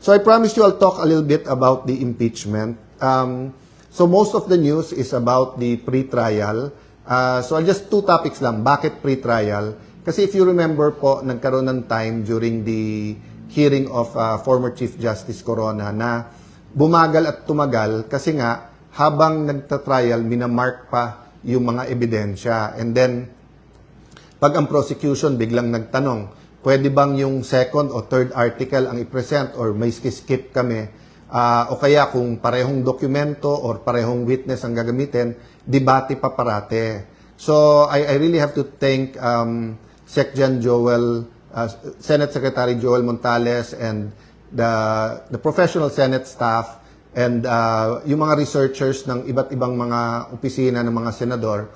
So I promised you I'll talk a little bit about the impeachment. So most of the news is about the pre-trial. So I'll just two topics lang. Bakit pre-trial? Kasi if you remember po, nagkaroon ng time during the hearing of former Chief Justice Corona na bumagal at tumagal kasi nga habang nagta-trial, minamark pa yung mga ebidensya. And then, pag ang prosecution biglang nagtanong, pwede bang yung second o third article ang i-present or may skip kami? O kaya kung parehong dokumento or parehong witness ang gagamitin, debate pa parate. So, I really have to thank Secjan Joel, Senate Secretary Joel Montales and the professional Senate staff and yung mga researchers ng iba't ibang mga opisina ng mga senador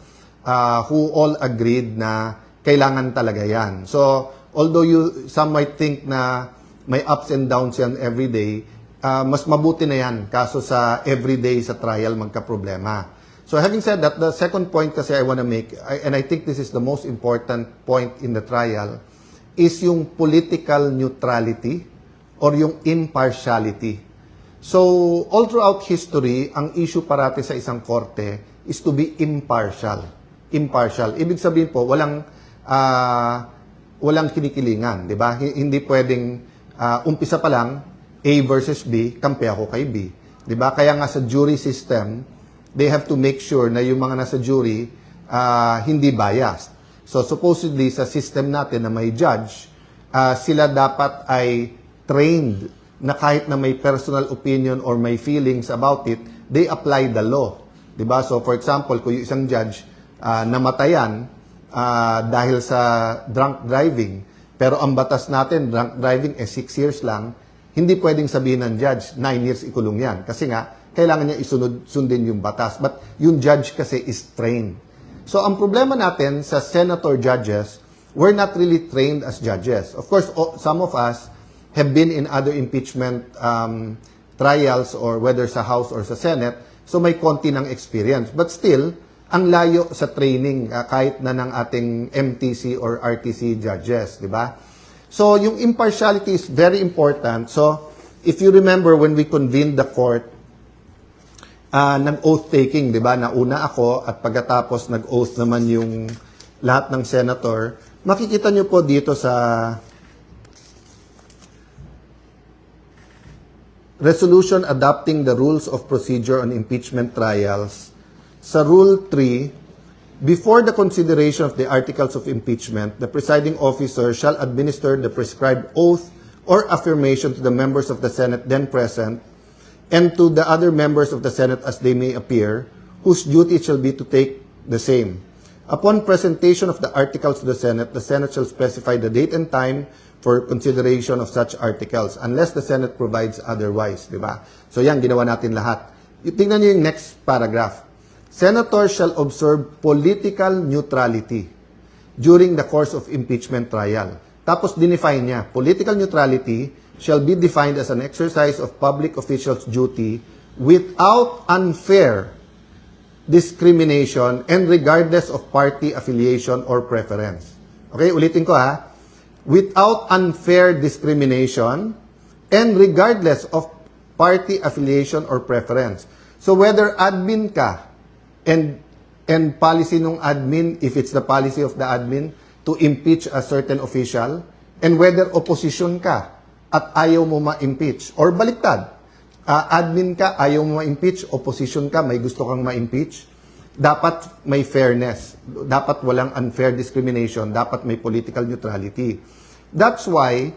who all agreed na kailangan talaga yan. So, although some might think na may ups and downs yan everyday, mas mabuti na yan kaso sa everyday sa trial magka-problema. So having said that, the second point kasi I want to make, and I think this is the most important point in the trial, is yung political neutrality or yung impartiality. So all throughout history, ang issue parati sa isang korte is to be impartial. Impartial. Ibig sabihin po, walang kinikilingan, di ba? Hindi pwedeng umpisa pa lang A versus B, kampi ako kay B. Di ba? Kaya nga sa jury system, they have to make sure na yung mga nasa jury hindi biased. So supposedly sa system natin na may judge, sila dapat ay trained na kahit na may personal opinion or may feelings about it, they apply the law. Di ba? So for example, kung yung isang judge namatayan dahil sa drunk driving, pero ang batas natin, drunk driving 6 years lang, hindi pwedeng sabihin ng judge, 9 years ikulong yan. Kasi nga, kailangan niya sundin yung batas. But yung judge kasi is trained. So ang problema natin sa senator judges, we're not really trained as judges. Of course, some of us have been in other impeachment trials or whether sa House or sa Senate, so may konti ng experience. But still, ang layo sa training kahit na ng ating MTC or RTC judges, di ba? So, yung impartiality is very important. So, if you remember when we convened the court, nag-oath-taking, di ba? Nauna ako at pagkatapos nag-oath naman yung lahat ng senator. Makikita nyo po dito sa resolution adopting the rules of procedure on impeachment trials. Sa Rule 3, before the consideration of the articles of impeachment, the presiding officer shall administer the prescribed oath or affirmation to the members of the Senate then present and to the other members of the Senate as they may appear, whose duty shall be to take the same. Upon presentation of the articles to the Senate shall specify the date and time for consideration of such articles unless the Senate provides otherwise. Diba? So yan, ginawa natin lahat. Tingnan niyo yung next paragraph. Senators shall observe political neutrality during the course of impeachment trial. Tapos dinefine niya, political neutrality shall be defined as an exercise of public officials' duty without unfair discrimination and regardless of party affiliation or preference. Okay, ulitin ko ha. Without unfair discrimination and regardless of party affiliation or preference. So whether admin ka, and policy ng admin, if it's the policy of the admin, to impeach a certain official, and whether opposition ka at ayaw mo ma-impeach, or baliktad, admin ka, ayaw mo ma-impeach, opposition ka, may gusto kang ma-impeach, dapat may fairness, dapat walang unfair discrimination, dapat may political neutrality. That's why,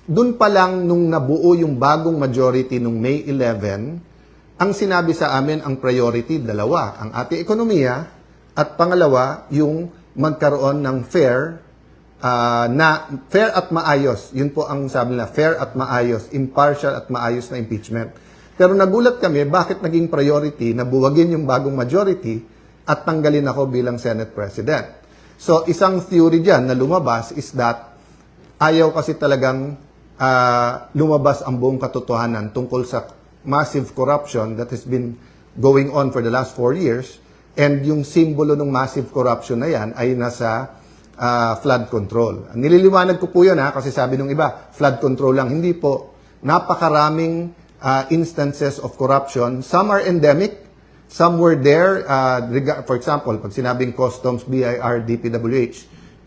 dun pa lang nung nabuo yung bagong majority nung May 11, ang sinabi sa amin ang priority, dalawa, ang ating ekonomiya at pangalawa, yung magkaroon ng fair at maayos. Yun po ang sabi nila, fair at maayos, impartial at maayos na impeachment. Pero nagulat kami, bakit naging priority na buwagin yung bagong majority at tanggalin ako bilang Senate President. So, isang theory dyan na lumabas is that ayaw kasi talagang lumabas ang buong katotohanan tungkol sa massive corruption that has been going on for the last 4 years, and yung simbolo ng massive corruption na yan ay nasa flood control. Nililiwanag ko po yun kasi sabi nung iba, flood control lang. Hindi po. Napakaraming instances of corruption. Some are endemic, some were there, for example, pag sinabing customs, BIR, DPWH,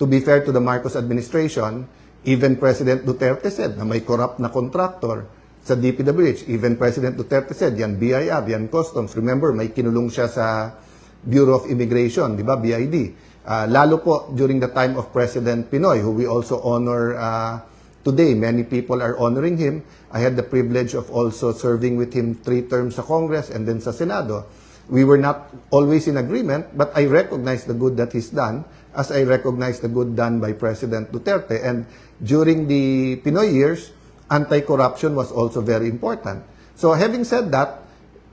to be fair to the Marcos administration, even President Duterte said na may corrupt na contractor sa DPWH. Even President Duterte said, yan BIR, yan customs. Remember, may kinulong siya sa Bureau of Immigration, di ba, BID. Lalo po during the time of President Pinoy, who we also honor today. Many people are honoring him. I had the privilege of also serving with him 3 terms sa Congress and then sa Senado. We were not always in agreement, but I recognize the good that he's done, as I recognize the good done by President Duterte. And during the Pinoy years, anti-corruption was also very important. So having said that,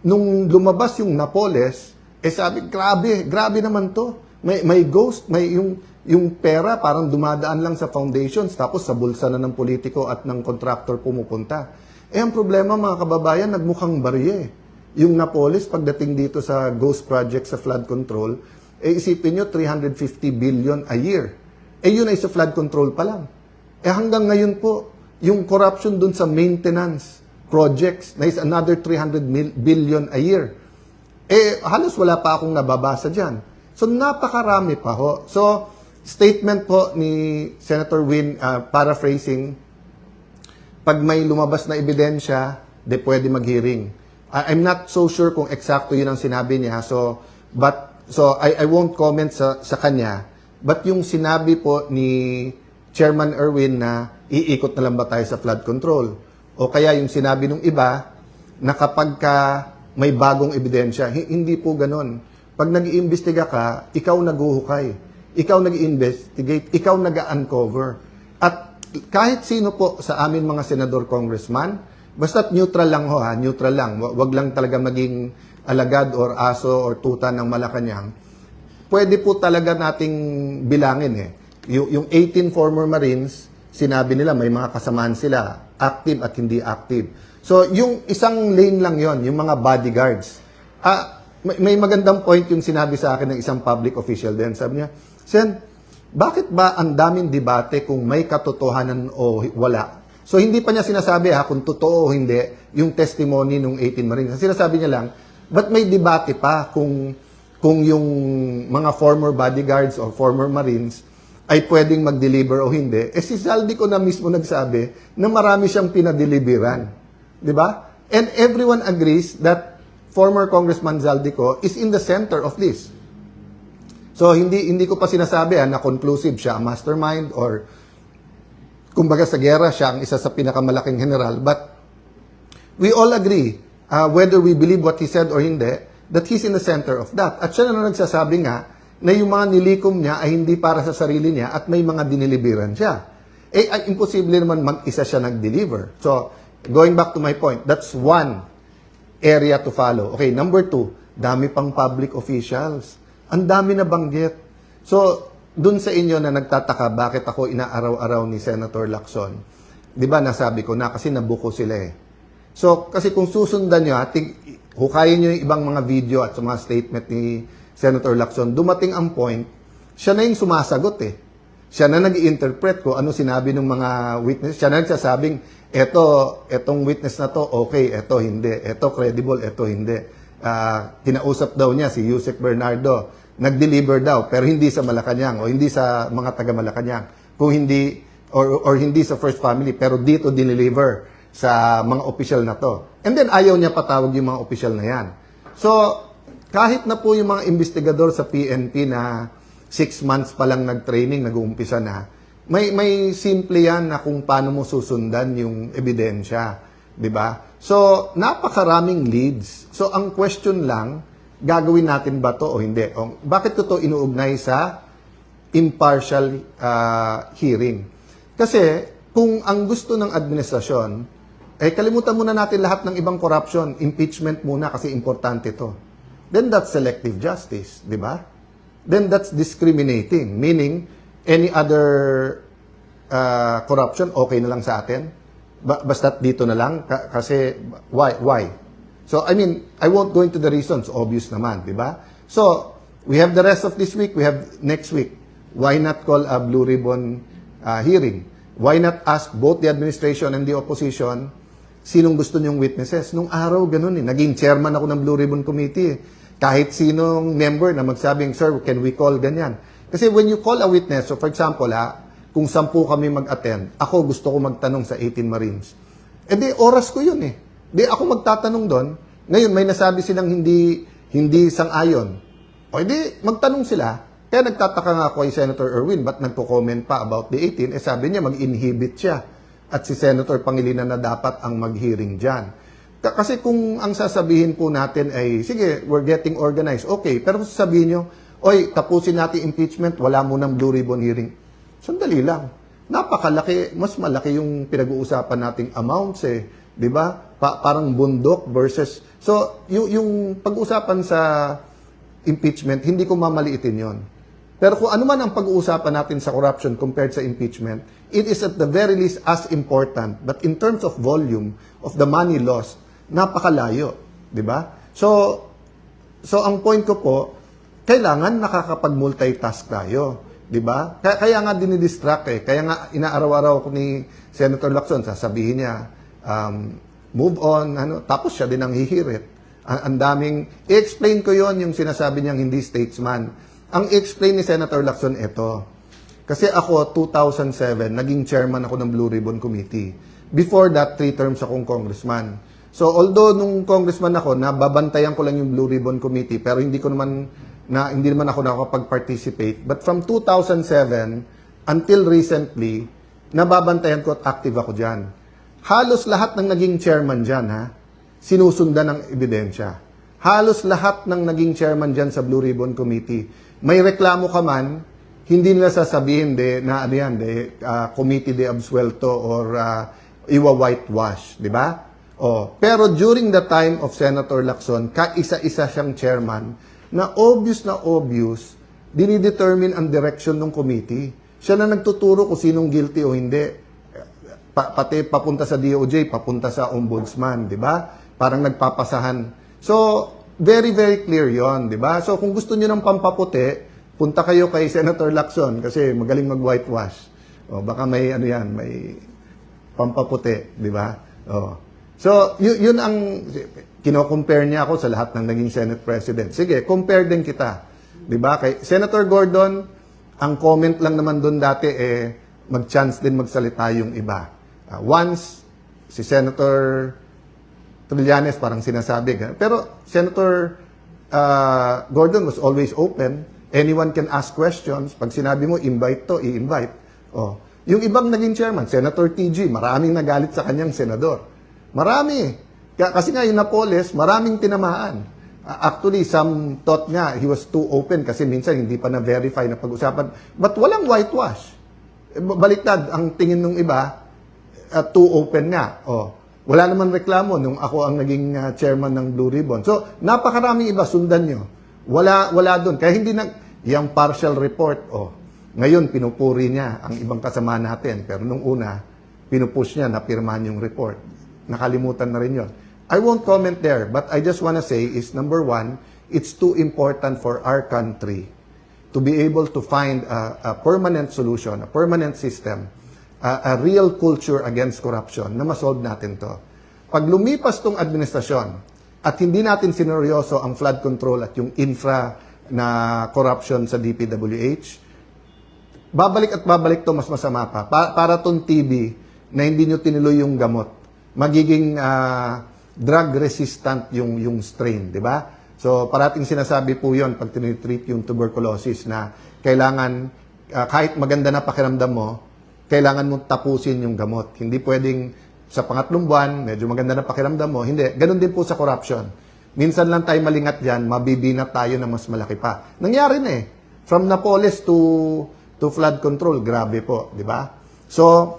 nung lumabas yung Napoles, sabi, grabe naman to. May ghost, may yung pera parang dumadaan lang sa foundations tapos sa bulsa na ng politiko at ng contractor pumupunta. Ang problema mga kababayan, nagmukhang barye. Yung Napoles, pagdating dito sa ghost project sa flood control, isipin nyo, 350 billion a year. Yun ay sa flood control pa lang. Hanggang ngayon po, yung corruption dun sa maintenance projects na is another 300 billion a year. Halos wala pa akong nababasa dyan. So, napakarami pa ho. So, statement po ni Senator Win, paraphrasing, pag may lumabas na ebidensya, pwede mag-hearing. I'm not so sure kung eksakto yun ang sinabi niya. So I won't comment sa kanya. But yung sinabi po ni Chairman Erwin na iikot na lang ba tayo sa flood control? O kaya yung sinabi ng iba na kapag may bagong ebidensya, hindi po ganon. Pag nag-iimbestiga ka, ikaw naghuhukay. Ikaw nag-investigate. Ikaw nag-uncover. At kahit sino po sa amin mga senador, congressman, basta't neutral lang ho ha, neutral lang. Wag lang talaga maging alagad or aso or tuta ng Malacanang. Pwede po talaga nating bilangin Yung 18 former Marines, sinabi nila may mga kasamaan sila, active at hindi active. So, yung isang lane lang yon, yung mga bodyguards. May magandang point yung sinabi sa akin ng isang public official din. Sabi niya, Sen, bakit ba ang daming debate kung may katotohanan o wala? So, hindi pa niya sinasabi kung totoo o hindi yung testimony ng 18 Marines. Sinasabi niya lang, but may debate pa kung yung mga former bodyguards or former Marines ay pwedeng mag-deliver o hindi. Si Zaldico na mismo nagsabi na marami siyang pinadeliveran. Di ba? And everyone agrees that former Congressman Zaldico is in the center of this. So, hindi ko pa sinasabi na conclusive siya ang mastermind or kumbaga sa gera, siya ang isa sa pinakamalaking general. But we all agree, whether we believe what he said or hindi, that he's in the center of that. At siya na nagsasabi nga na yung mga nilikom niya ay hindi para sa sarili niya at may mga diniliberan siya. Imposible naman mag-isa siya nag-deliver. So, going back to my point, that's one area to follow. Okay, number 2, dami pang public officials. Ang dami na banggit. So, dun sa inyo na nagtataka bakit ako inaaraw-araw ni Senator Lacson, di ba nasabi ko na kasi nabuko sila So, kasi kung susundan nyo, hukayin nyo yung ibang mga video at mga statement ni Senator Lacson, dumating ang point, siya na yung sumasagot Siya na nag-i-interpret ko ano sinabi ng mga witness. Siya na nagsasabing, etong witness na to, okay, eto hindi, eto credible, eto hindi. Kinausap daw niya si Yusek Bernardo, nag-deliver daw, pero hindi sa Malacanang o hindi sa mga taga Malacanang. Kung hindi, or hindi sa First Family, pero dito dineliver sa mga opisyal na to. And then ayaw niya patawag yung mga opisyal na yan. So, kahit na po yung mga investigador sa PNP na 6 months pa lang nag-training, nag-uumpisa na, may simple yan na kung paano mo susundan yung ebidensya. Diba? So, napakaraming leads. So, ang question lang, gagawin natin ba to o hindi? Bakit ko to inuugnay sa impartial hearing? Kasi, kung ang gusto ng administrasyon, kalimutan muna natin lahat ng ibang corruption, impeachment muna kasi importante to. Then that's selective justice, di ba? Then that's discriminating, meaning any other corruption, okay na lang sa atin? Basta dito na lang? Kasi, why? So, I mean, I won't go into the reasons, obvious naman, di ba? So, we have the rest of this week, we have next week. Why not call a Blue Ribbon hearing? Why not ask both the administration and the opposition sinong gusto niyong witnesses. Nung araw, ganun eh. Naging chairman ako ng Blue Ribbon Committee. Kahit sinong member na magsabing, sir, can we call ganyan? Kasi when you call a witness, so for example, kung 10 kami mag-attend, ako gusto ko magtanong sa 18 Marines. Eh di, oras ko yun eh. Di, ako magtatanong doon. Ngayon, may nasabi silang hindi sang-ayon. O di, magtanong sila. Kaya nagtataka nga ako kay Senator Erwin, ba't nagko-comment pa about the 18? Eh sabi niya, mag-inhibit siya. At si Senator Pangilinan na dapat ang mag-hearing dyan. Kasi kung ang sasabihin po natin ay, sige, we're getting organized. Okay, pero kung sasabihin nyo, oy, tapusin natin impeachment, wala mo ng Blue Ribbon hearing. Sandali lang. Napakalaki, mas malaki yung pinag-uusapan nating amounts eh. Di ba? Parang bundok versus... So, yung pag-uusapan sa impeachment, hindi ko mamaliitin yon. Pero kung ano man ang pag-uusapan natin sa corruption compared sa impeachment, it is at the very least as important. But in terms of volume of the money lost, napakalayo. Di ba? So ang point ko po, kailangan nakakapag-multitask tayo. Di ba? Kaya nga dinidistract eh. Kaya nga inaaraw-araw ko ni Senator Lacson, sasabihin niya, move on, tapos siya din ang hihirit. Ang daming, i-explain ko yon yung sinasabi niyang hindi statesman. Ang i-explain ni Senator Lacson ito. Kasi ako, 2007, naging chairman ako ng Blue Ribbon Committee. Before that, 3 terms akong congressman. So, although nung congressman ako, nababantayan ko lang yung Blue Ribbon Committee, pero hindi naman ako nakakapag-participate. But from 2007 until recently, nababantayan ko at active ako dyan. Halos lahat ng naging chairman dyan, sinusundan ng ebidensya. Halos lahat ng naging chairman dyan sa Blue Ribbon Committee, may reklamo ka man, hindi nila sasabihin committee de absuelto or iwa-whitewash, di ba? Pero during the time of Senator Lacson, kaisa-isa siyang chairman, na obvious, dinidetermine ang direction ng committee. Siya na nagtuturo kung sinong guilty o hindi. Pati papunta sa DOJ, papunta sa ombudsman, di ba? Parang nagpapasahan. So, very, very clear yon, di ba? So, kung gusto niyo ng pampaputi, punta kayo kay Senator Lacson kasi magaling mag-whitewash. Baka may may pampaputi, di ba? So, yun ang kino-compare niya ako sa lahat ng naging Senate President. Sige, compare din kita. Di ba? Kay Senator Gordon, ang comment lang naman doon dati mag-chance din magsalita yung iba. Once, si Senator Trillanes parang sinasabi. Pero Senator Gordon was always open. Anyone can ask questions. Pag sinabi mo, invite to, i-invite. Yung ibang naging chairman, Senator TG, maraming nagalit sa kanyang senador. Marami. Kasi nga yung Napoles, maraming tinamaan. Actually, some thought nga he was too open kasi minsan hindi pa na-verify na pag-usapan. But walang whitewash. Baliktad, ang tingin ng iba, too open nga. Wala naman reklamo nung ako ang naging chairman ng Blue Ribbon. So, napakaraming iba, sundan nyo. Wala doon. Kaya hindi yung partial report, ngayon pinupuri niya ang ibang kasama natin. Pero nung una, pinupush niya na pirmahan yung report. Nakalimutan na rin yun. I won't comment there, but I just want to say is, number one, it's too important for our country to be able to find a permanent solution, a permanent system, a real culture against corruption na masolve natin to. Pag lumipas tong administrasyon at hindi natin sineryoso ang flood control at yung infra na corruption sa DPWH, babalik to mas masama pa. Para tong TB na hindi nyo tinuloy yung gamot. Magiging drug-resistant yung strain, di ba? So, parating sinasabi po yon pag tinitreat yung tuberculosis na kailangan, kahit maganda na pakiramdam mo, kailangan mo tapusin yung gamot. Hindi pwedeng sa pangatlong buwan, medyo maganda na pakiramdam mo. Hindi. Ganon din po sa corruption. Minsan lang tayo malingat dyan, mabibinat tayo na mas malaki pa. Nangyari na eh. From Napoles to flood control, grabe po, di ba? So,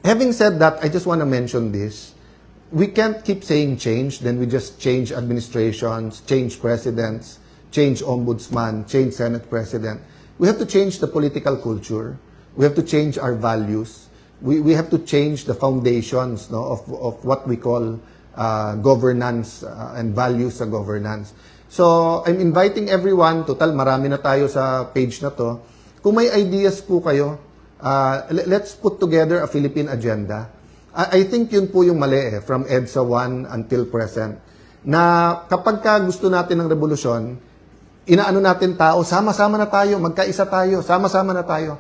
having said that, I just want to mention this. We can't keep saying change, then we just change administrations, change presidents, change ombudsman, change Senate president. We have to change the political culture. We have to change our values. We have to change the foundations of what we call governance and values sa governance. So, I'm inviting everyone, total marami na tayo sa page na to. Kung may ideas po kayo, let's put together a Philippine agenda. I think yun po yung mali from EDSA 1 until present. Na kapag ka gusto natin ng revolusyon, inaano natin tao, sama-sama na tayo, magkaisa tayo, sama-sama na tayo.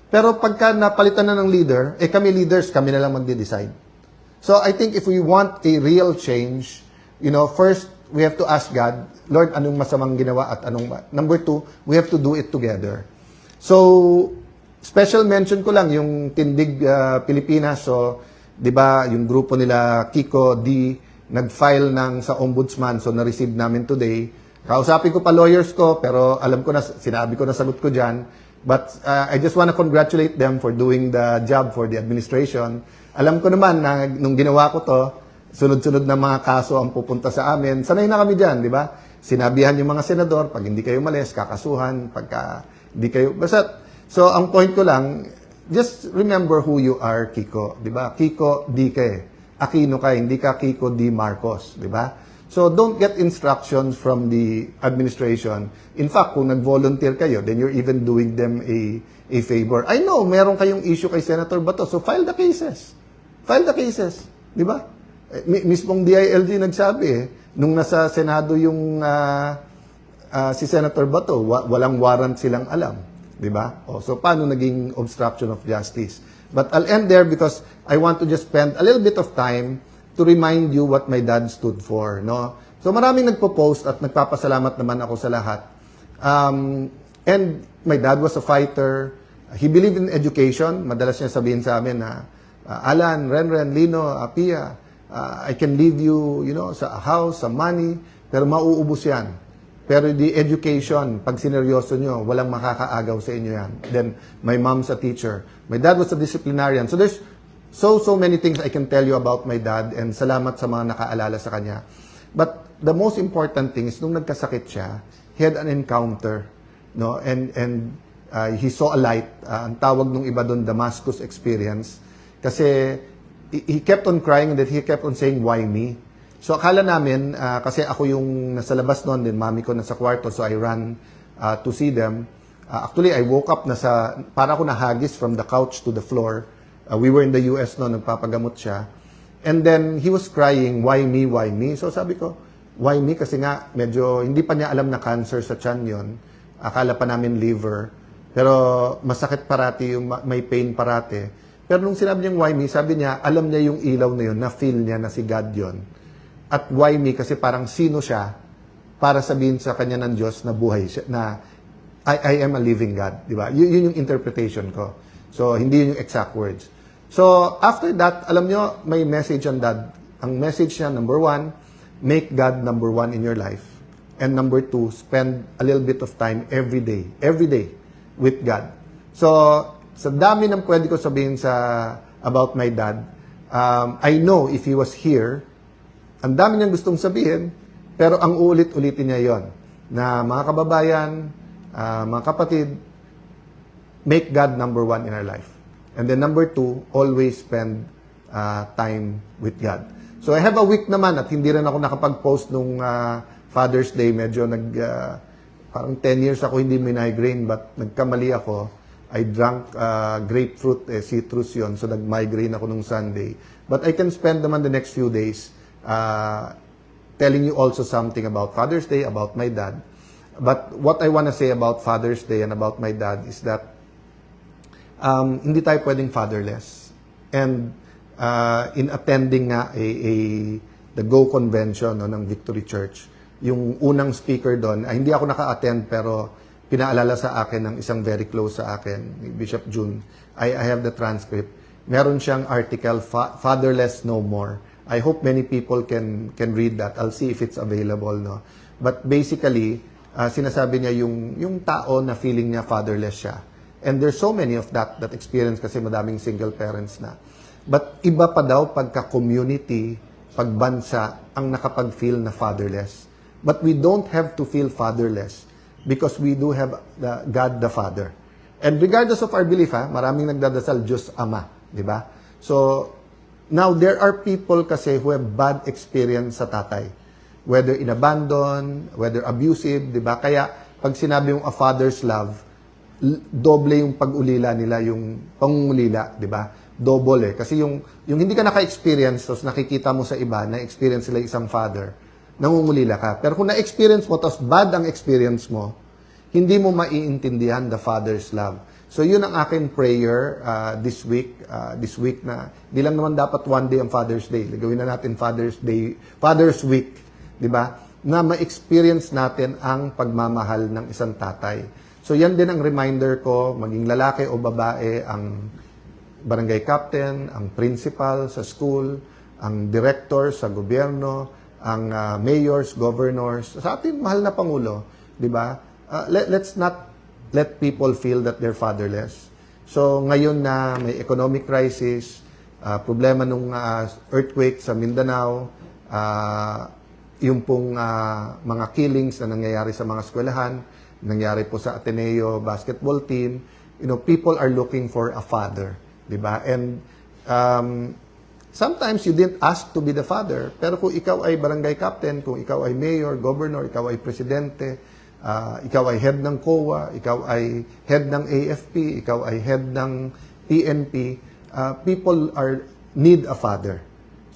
Pero pagka napalitan na ng leader, kami leaders, kami na lang magde-decide. So I think if we want a real change, first, we have to ask God, Lord, anong masamang ginawa at anong... Number 2, we have to do it together. So, special mention ko lang yung Tindig Pilipinas. So, di ba, yung grupo nila, Kiko, D, nag-file sa ombudsman. So, na-receive namin today. Kausapin ko pa lawyers ko, pero alam ko na, sinabi ko na sagot ko dyan. But I just want to congratulate them for doing the job for the administration. Alam ko naman na nung ginawa ko to, sunod-sunod na mga kaso ang pupunta sa amin. Sanay na kami dyan, di ba? Sinabihan yung mga senador, pag hindi kayo malis, kakasuhan, pagka hindi kayo... Basta, so ang point ko lang, just remember who you are, Kiko. Di ba? Kiko D. Aquino ka, hindi ka Kiko D. Marcos. Di ba? So don't get instructions from the administration. In fact, kung nag-volunteer kayo, then you're even doing them a favor. I know, meron kayong issue kay Senator Bato, so file the cases. File the cases. Di ba? Mismong DILG nagsabi nung nasa Senado yung si Senator Bato, walang warrant silang alam. Di ba? So paano naging obstruction of justice? But I'll end there because I want to just spend a little bit of time to remind you what my dad stood for. No? So maraming nagpo-post at nagpapasalamat naman ako sa lahat. And my dad was a fighter. He believed in education. Madalas niya sabihin sa amin na, Alan, Renren, Lino, Pia, I can leave you, sa house, sa money, pero mauubos yan. Pero the education, pag sineryoso nyo, walang makakaagaw sa inyo yan. Then, my mom's a teacher. My dad was a disciplinarian. So there's so many things I can tell you about my dad, and salamat sa mga nakaalala sa kanya. But the most important thing is, nung nagkasakit siya, he had an encounter, no? And he saw a light. Ang tawag nung iba doon, Damascus experience. Kasi he kept on crying and that he kept on saying, why me? So akala namin, kasi ako yung nasa labas noon, din mami ko nasa kwarto, so I ran to see them. Actually, I woke up, para ako nahagis from the couch to the floor. We were in the US noon, nagpapagamot siya. And then, he was crying, why me, why me? So sabi ko, why me? Kasi nga, medyo, hindi pa niya alam na cancer sa tiyan yun. Akala pa namin liver. Pero masakit parati, may pain parati. Pero nung sinabi niyang why me, sabi niya, alam niya yung ilaw na yun, na-feel niya na si God yun. At why me, kasi parang sino siya para sabihin sa kanya ng Diyos na buhay siya, na I am a living God. Di ba? Yun yung interpretation ko. So, hindi yun yung exact words. So, after that, alam niyo, may message on Dad. Ang message niya, number 1, make God number 1 in your life. And number 2, spend a little bit of time every day with God. So, sa dami ng pwede ko sabihin about my dad, I know if he was here, ang dami niyang gustong sabihin, pero ang ulit-ulitin niya yon na mga kababayan, mga kapatid, make God number 1 in our life. And then number 2, always spend time with God. So I have a week naman at hindi rin ako nakapag-post nung Father's Day. Medyo parang 10 years ako hindi may migraine, but nagkamali ako. I drank grapefruit, citrus yon, so nag-migraine ako nung Sunday. But I can spend naman the next few days telling you also something about Father's Day, about my dad. But what I want to say about Father's Day and about my dad is that hindi tayo pwedeng fatherless. And in attending nga the Go Convention ng Victory Church, yung unang speaker doon, hindi ako naka-attend pero pinaalala sa akin ng isang very close sa akin, Bishop June. I have the transcript. Meron siyang article, Fatherless No More. I hope many people can read that. I'll see if it's available. No? But basically, sinasabi niya yung tao na feeling niya fatherless siya. And there's so many of that experience kasi madaming single parents na. But iba pa daw pagka-community, pagbansa, ang nakapag-feel na fatherless. But we don't have to feel fatherless because we do have God the Father. And regardless of our belief, maraming nagdadasal, Diyos Ama. Di ba? So, now, there are people kasi who have bad experience sa tatay. Whether in abandon, whether abusive, di ba? Kaya, pag sinabi yung a father's love, doble yung pag-ulila nila, yung pangungulila, di ba? double eh. Kasi yung hindi ka naka-experience, tapos nakikita mo sa iba, na-experience sila isang father, nangungulila ka. Pero kung na-experience mo, tapos bad ang experience mo, hindi mo maiintindihan the Father's love. So yun ang aking prayer this week na di lang naman dapat one day ang Father's Day. Gawin na natin Father's Day, Father's Week, di ba? Na ma-experience natin ang pagmamahal ng isang tatay. So yan din ang reminder ko, maging lalaki o babae, ang barangay captain, ang principal sa school, ang director sa gobyerno, ang mayors, governors, sa ating mahal na Pangulo, di ba? Let's not let people feel that they're fatherless. So ngayon na may economic crisis, problema nung earthquake sa Mindanao, yung pong mga killings na nangyayari sa mga eskwelahan, nangyari po sa Ateneo basketball team, people are looking for a father, di ba? And sometimes you didn't ask to be the father, pero kung ikaw ay barangay captain, kung ikaw ay mayor, governor, ikaw ay presidente, ikaw ay head ng COA, ikaw ay head ng AFP, ikaw ay head ng PNP, people need a father.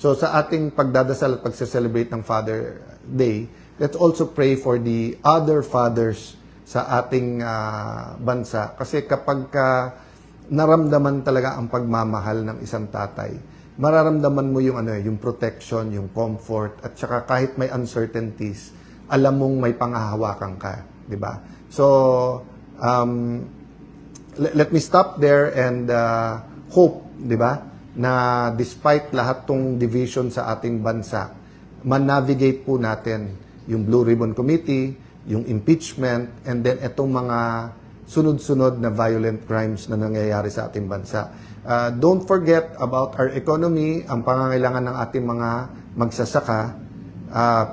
So sa ating pagdadasal at pagse-celebrate ng Father Day, let's also pray for the other fathers sa ating bansa. Kasi kapag naramdaman talaga ang pagmamahal ng isang tatay, mararamdaman mo yung protection, yung comfort, at saka kahit may uncertainties, alam mong may pangahawakan ka, di ba? So, let me stop there and hope, di ba, na despite lahat tong division sa ating bansa, man-navigate po natin yung Blue Ribbon Committee, yung impeachment, and then itong mga sunod-sunod na violent crimes na nangyayari sa ating bansa. Don't forget about our economy, ang pangangailangan ng ating mga magsasaka.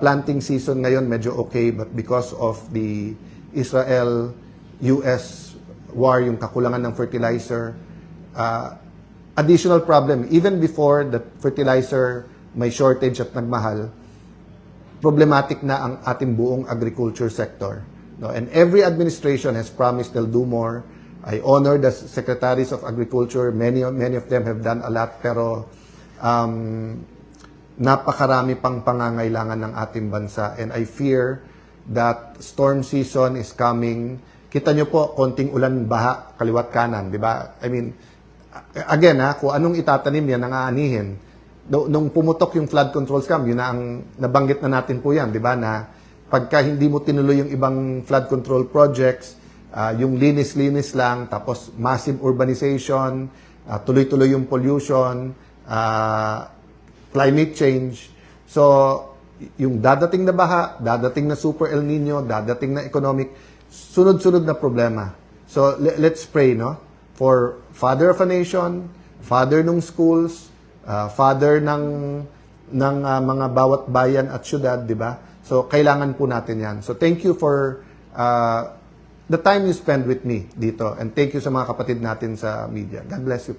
Planting season ngayon medyo okay, but because of the Israel-US war, yung kakulangan ng fertilizer, additional problem. Even before the fertilizer may shortage at nagmahal, problematic na ang ating buong agriculture sector. No? And every administration has promised they'll do more. I honor the secretaries of agriculture. Many of them have done a lot, pero napakarami pang pangangailangan ng ating bansa. And I fear that storm season is coming. Kita nyo po, konting ulan, baha, kaliwat kanan, di ba? I mean, again, kung anong itatanim yan, ang aanihin. Nung pumutok yung flood control scam, yun na ang nabanggit na natin po yan, di ba? Na pagka hindi mo tinuloy yung ibang flood control projects, yung linis-linis lang, tapos massive urbanization, tuloy-tuloy yung pollution, climate change. So, yung dadating na baha, dadating na super El Nino, dadating na economic, sunod-sunod na problema. So, let's pray, no? For father of a nation, father ng schools, father ng mga bawat bayan at syudad, di ba? So, kailangan po natin yan. So, thank you for the time you spend with me dito. And thank you sa mga kapatid natin sa media. God bless you.